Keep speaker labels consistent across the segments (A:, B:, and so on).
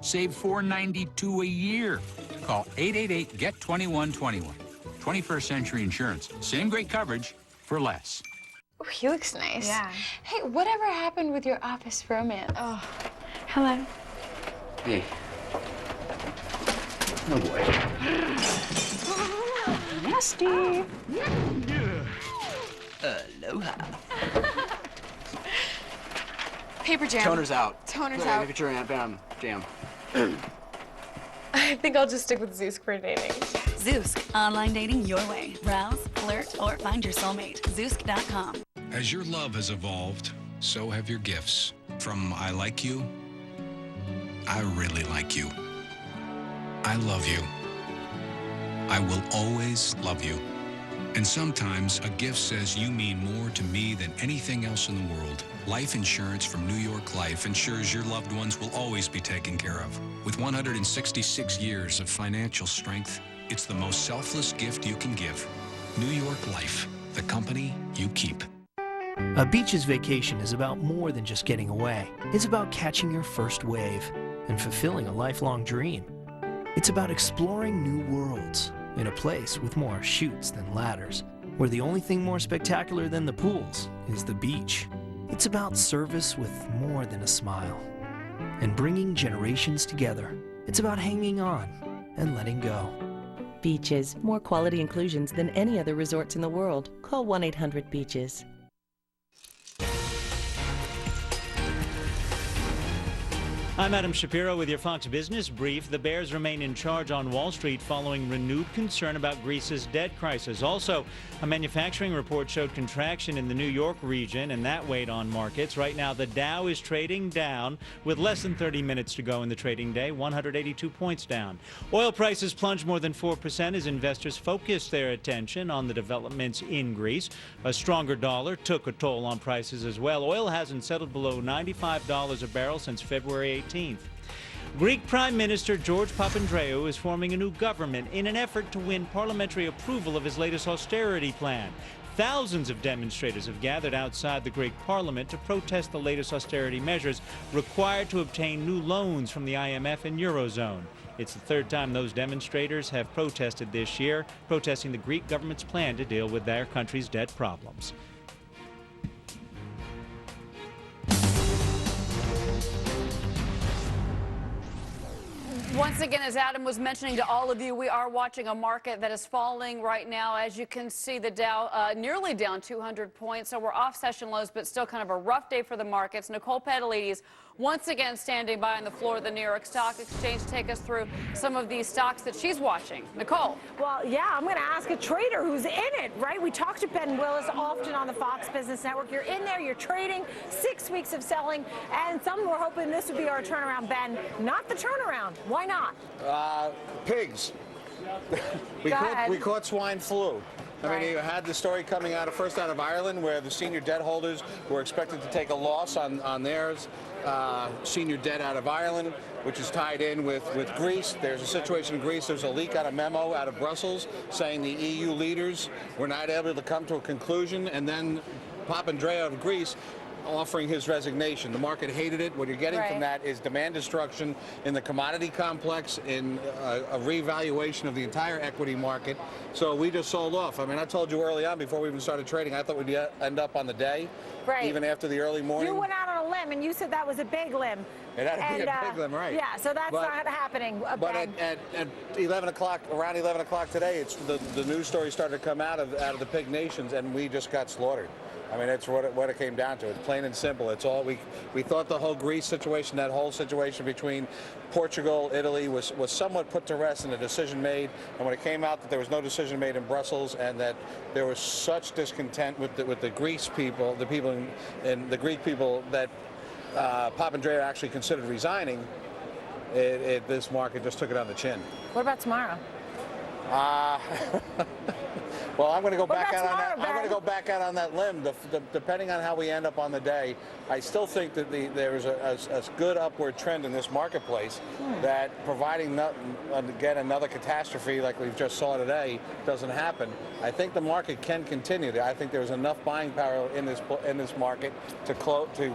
A: Save $492 a year. Call 888-GET-2121. 21st Century Insurance. Same great coverage for less.
B: Oh, he looks nice.
C: Yeah.
B: Hey, whatever happened with your office romance? Oh, hello.
D: Hey. Oh boy.
B: Nasty.
D: Aloha.
B: Paper jam.
D: Toner's out.
B: Toner's
D: Hey,
B: out.
D: Look at your jam.
B: I think I'll just stick with Zeus for dating.
E: Zoosk, online dating your way. Browse, flirt, or find your soulmate. Zoosk.com.
F: As your love has evolved, so have your gifts. From I like you, I really like you. I love you. I will always love you. And sometimes a gift says you mean more to me than anything else in the world. Life insurance from New York Life ensures your loved ones will always be taken care of. With 166 years of financial strength, it's the most selfless gift you can give. New York Life, the company you keep.
G: A beach's vacation is about more than just getting away. It's about catching your first wave and fulfilling a lifelong dream. It's about exploring new worlds in a place with more chutes than ladders, where the only thing more spectacular than the pools is the beach. It's about service with more than a smile and bringing generations together. It's about hanging on and letting go.
H: Beaches, more quality inclusions than any other resorts in the world. Call 1-800-BEACHES.
I: I'm Adam Shapiro with your Fox Business Brief. The Bears remain in charge on Wall Street following renewed concern about Greece's debt crisis. Also, a manufacturing report showed contraction in the New York region, and that weighed on markets. Right now, the Dow is trading down with less than 30 minutes to go in the trading day, 182 points down. Oil prices plunged more than 4% as investors focused their attention on the developments in Greece. A stronger dollar took a toll on prices as well. Oil hasn't settled below $95 a barrel since February 18th. Greek Prime Minister George Papandreou is forming a new government in an effort to win parliamentary approval of his latest austerity plan. Thousands of demonstrators have gathered outside the Greek parliament to protest the latest austerity measures required to obtain new loans from the IMF and Eurozone. It's the third time those demonstrators have protested this year, protesting the Greek government's plan to deal with their country's debt problems.
J: Once again, as Adam was mentioning to all of you, we are watching a market that is falling right now. As you can see, the Dow nearly down 200 points, so we're off session lows, but still kind of a rough day for the markets. Nicole Petalides once again standing by on the floor of the New York Stock Exchange to take us through some of these stocks that she's watching. Nicole.
C: Well, yeah, I'm going to ask a trader who's in it, right? We talk to Ben Willis often on the Fox Business Network. You're in there, you're trading, 6 weeks of selling, and some were hoping this would be our turnaround, Ben. Not the turnaround. Why not?
K: Pigs. we caught swine flu. I mean, you had the story coming out of Ireland, where the senior debt holders were expected to take a loss on theirs. Senior debt out of Ireland, which is tied in with Greece. There's a situation in Greece. There's a leak out of memo out of Brussels saying the EU leaders were not able to come to a conclusion, and then Papandreou of Greece offering his resignation. The market hated it. What you're getting from that is demand destruction in the commodity complex, in a reevaluation of the entire equity market. So we just sold off. I mean, I told you early on, before we even started trading, I thought we'd end up on the day, even after the early morning.
C: You went out on a limb, and you said that was a big limb.
K: It had to be a big limb, right?
C: Yeah, so that's not happening.
K: But at 11 o'clock, around 11 o'clock today, it's the news story started to come out of the pig nations, and we just got slaughtered. I mean, it's what it came down to. It's plain and simple. It's all we thought the whole Greece situation, that whole situation between Portugal, Italy was somewhat put to rest and a decision made. And when it came out that there was no decision made in Brussels and that there was such discontent with the Greece people, the people in the Greek people, that Papandreou actually considered resigning, this market just took it on the chin.
C: What about tomorrow?
K: Well, I'm going to go
C: What
K: back
C: about
K: out on that.
C: tomorrow,
K: I'm going to
C: Ben?
K: go back out on that limb. Depending on how we end up on the day, I still think that there is a good upward trend in this marketplace. That providing again another catastrophe like we've just saw today doesn't happen. I think the market can continue. I think there's enough buying power in this market to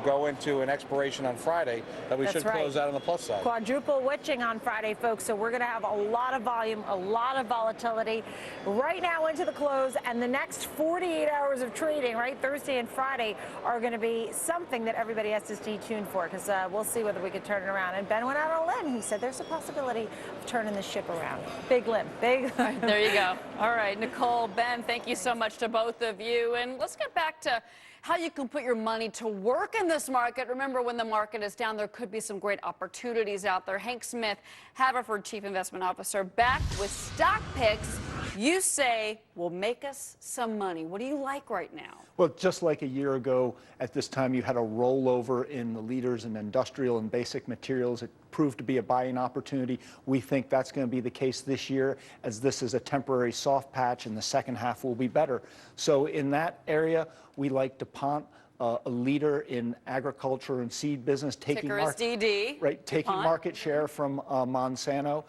K: go into an expiration on Friday that we should close out on the plus side.
C: Quadruple witching on Friday, folks. So we're going to have a lot of volume, a lot of volatility right now into the close, and the next 48 hours of trading, right, Thursday and Friday, are going to be something that everybody has to stay tuned for, because we'll see whether we can turn it around. And Ben went out on a limb. He said there's a possibility of turning the ship around. Big limb, big.
J: There you go. All right, Nicole, Ben, thank you so much to both of you. And let's get back to how you can put your money to work in this market. Remember, when the market is down, there could be some great opportunities out there. Hank Smith, Haverford Chief Investment Officer, back with stock picks you say will make us some money. What do you like right now?
L: Well, just like a year ago, at this time, you had a rollover in the leaders in industrial and basic materials. It proved to be a buying opportunity. We think that's going to be the case this year, as this is a temporary soft patch and the second half will be better. So in that area, we like DuPont, a leader in agriculture and seed business, taking market share from Monsanto.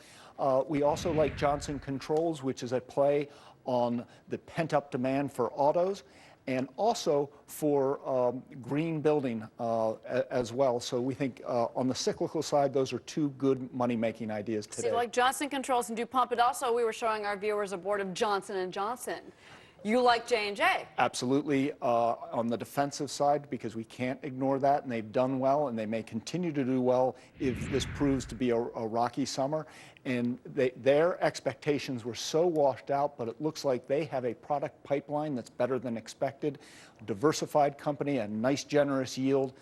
L: We also like Johnson Controls, which is a play on the pent-up demand for autos, and also for green building as well. So we think on the cyclical side, those are two good money-making ideas today.
J: See, like Johnson Controls and DuPont, but also we were showing our viewers a board of Johnson & Johnson. You like J&J?
L: Absolutely. On the defensive side, because we can't ignore that, and they've done well, and they may continue to do well if this proves to be a rocky summer. And their expectations were so washed out, but it looks like they have a product pipeline that's better than expected. A diversified company, a nice, generous yield.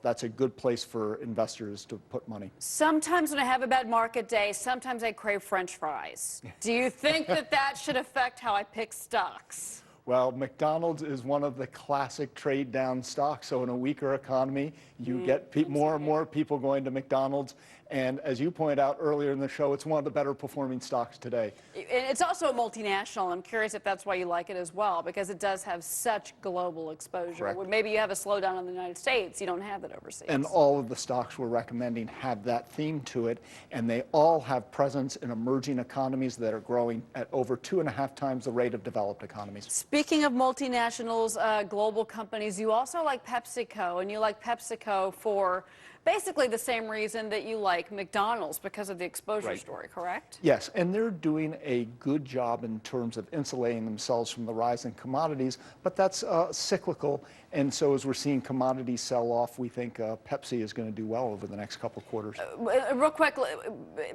L: That's a good place for investors to put money.
J: Sometimes when I have a bad market day, sometimes I crave French fries. Do you think that should affect how I pick stocks?
L: Well, McDonald's is one of the classic trade down stocks. So in a weaker economy, you get more and more people going to McDonald's. And as you pointed out earlier in the show, it's one of the better performing stocks today.
J: It's also a multinational. I'm curious if that's why you like it as well, because it does have such global exposure.
L: Correct.
J: Maybe you have a slowdown in the United States, you don't have that overseas.
L: And all of the stocks we're recommending have that theme to it, and they all have presence in emerging economies that are growing at over 2.5 times the rate of developed economies.
J: Speaking of multinationals, global companies, you also like PepsiCo, and you like PepsiCo for basically the same reason that you like McDonald's, because of the exposure story, correct?
L: Yes, and they're doing a good job in terms of insulating themselves from the rise in commodities, but that's cyclical. And so as we're seeing commodities sell off, we think Pepsi is going to do well over the next couple of quarters.
J: Real quick,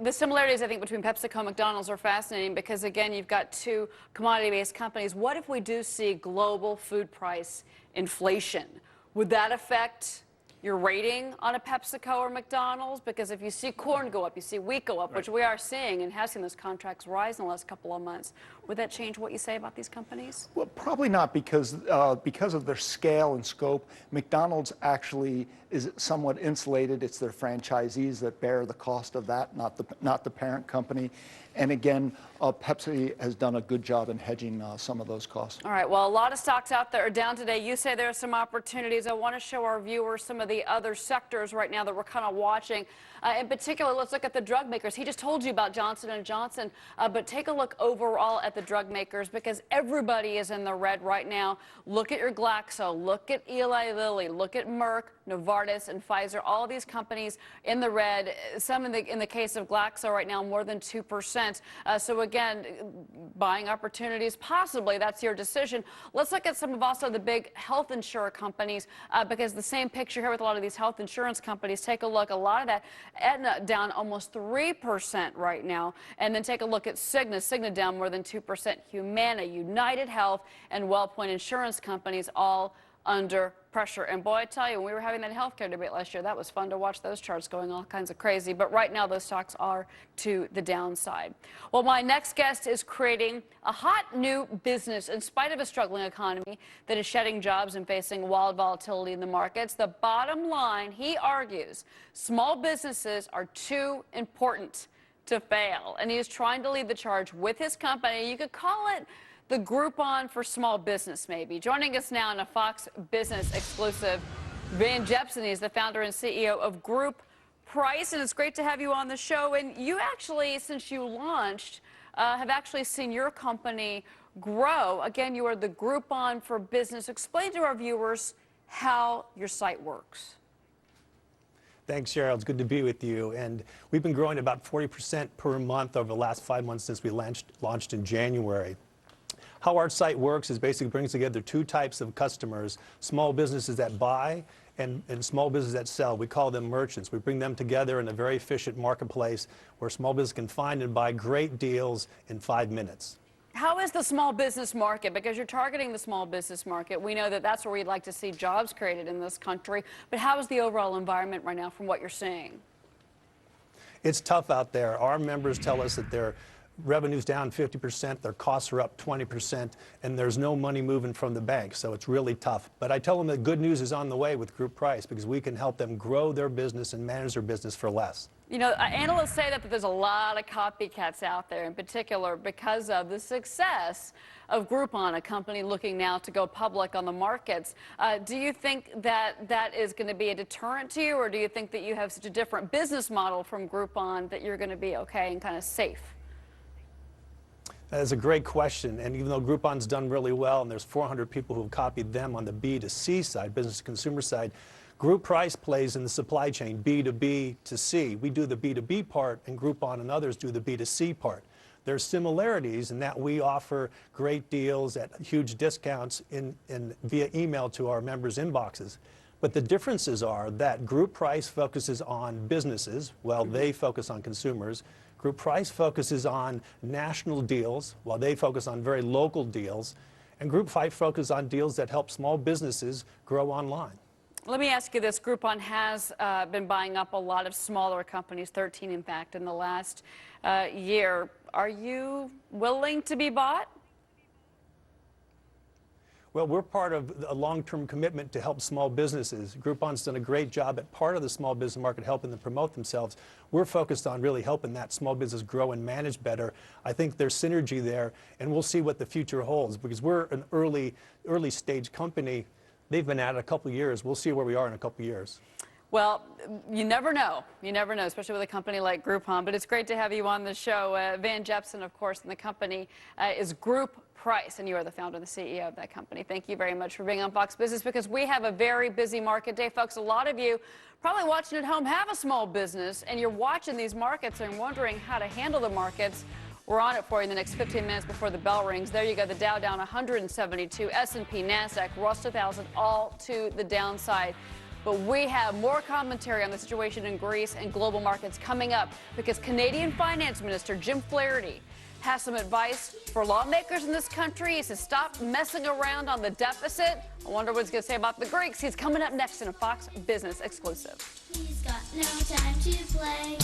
J: the similarities, I think, between PepsiCo and McDonald's are fascinating because, again, you've got two commodity-based companies. What if we do see global food price inflation? Would that affect your rating on a PepsiCo or McDonald's? Because if you see corn go up, you see wheat go up, which we are seeing and have seen those contracts rise in the last couple of months, would that change what you say about these companies?
L: Well, probably not, because of their scale and scope. McDonald's actually is somewhat insulated. It's their franchisees that bear the cost of that, not the parent company. And again, Pepsi has done a good job in hedging some of those costs.
J: All right, well, a lot of stocks out there are down today. You say there are some opportunities. I want to show our viewers some of the other sectors right now that we're kind of watching. In particular, let's look at the drug makers. He just told you about Johnson & Johnson, but take a look overall at the drug makers, because everybody is in the red right now. Look at your Glaxo, look at Eli Lilly, look at Merck, Novartis, and Pfizer. All of these companies in the red. Some in the case of Glaxo right now, more than 2%. So again, buying opportunities, possibly. That's your decision. Let's look at some of also the big health insurer companies, because the same picture here with a lot of these health insurance companies. Take a look. A lot of that. Aetna down almost 3% right now. And then take a look at Cigna. Cigna down more than 2%. Humana, United Health, and WellPoint insurance companies all under pressure. And boy, I tell you, when we were having that healthcare debate last year, that was fun to watch those charts going all kinds of crazy. But right now, those stocks are to the downside. Well, my next guest is creating a hot new business in spite of a struggling economy that is shedding jobs and facing wild volatility in the markets. The bottom line, he argues, small businesses are too important to fail. And he is trying to lead the charge with his company. You could call it the Groupon for small business, maybe. Joining us now in a Fox Business exclusive, Van Jepson. He's the founder and CEO of GroupPrice, and it's great to have you on the show. And you actually, since you launched, have actually seen your company grow. Again, you are the Groupon for business. Explain to our viewers how your site works.
M: Thanks, Cheryl. It's good to be with you. And we've been growing about 40% per month over the last 5 months since we launched in January. How our site works is basically brings together two types of customers: small businesses that buy and small businesses that sell. We call them merchants. We bring them together in a very efficient marketplace where small business can find and buy great deals in 5 minutes.
J: How is the small business market? Because you're targeting the small business market. We know that that's where we'd like to see jobs created in this country. But how is the overall environment right now from what you're seeing?
M: It's tough out there. Our members tell us that their revenue's down 50%, their costs are up 20%, and there's no money moving from the bank, so it's really tough. But I tell them that good news is on the way with GroupPrice because we can help them grow their business and manage their business for less.
J: You know, analysts say that there's a lot of copycats out there, in particular because of the success of Groupon, a company looking now to go public on the markets. Do you think that that is going to be a deterrent to you, or do you think that you have such a different business model from Groupon that you're going to be okay and kind of safe?
M: That is a great question, and even though Groupon's done really well and there's 400 people who have copied them on the B2C side, business to consumer side, GroupPrice plays in the supply chain, B2B to C. We do the B2B part, and Groupon and others do the B2C part. There's similarities in that we offer great deals at huge discounts via email to our members' inboxes. But the differences are that GroupPrice focuses on businesses while they focus on consumers. GroupPrice focuses on national deals while they focus on very local deals. And GroupPrice focuses on deals that help small businesses grow online.
J: Let me ask you this. Groupon has been buying up a lot of smaller companies, 13 in fact, in the last year. Are you willing to be bought?
M: Well, we're part of a long-term commitment to help small businesses. Groupon's done a great job at part of the small business market helping them promote themselves. We're focused on really helping that small business grow and manage better. I think there's synergy there, and we'll see what the future holds because we're an early stage company. They've been at it a couple years. We'll see where we are in a couple years.
J: Well, you never know. You never know, especially with a company like Groupon. But it's great to have you on the show. Van Jepson, of course, and the company is GroupPrice, and you are the founder and the CEO of that company. Thank you very much for being on Fox Business because we have a very busy market day, folks. A lot of you probably watching at home have a small business, and you're watching these markets and wondering how to handle the markets. We're on it for you in the next 15 minutes before the bell rings. There you go, the Dow down 172, S&P, NASDAQ, Russell 2000, all to the downside. But we have more commentary on the situation in Greece and global markets coming up because Canadian Finance Minister Jim Flaherty has some advice for lawmakers in this country. He says stop messing around on the deficit. I wonder what he's going to say about the Greeks. He's coming up next in a Fox Business exclusive.
N: He's got no time to play.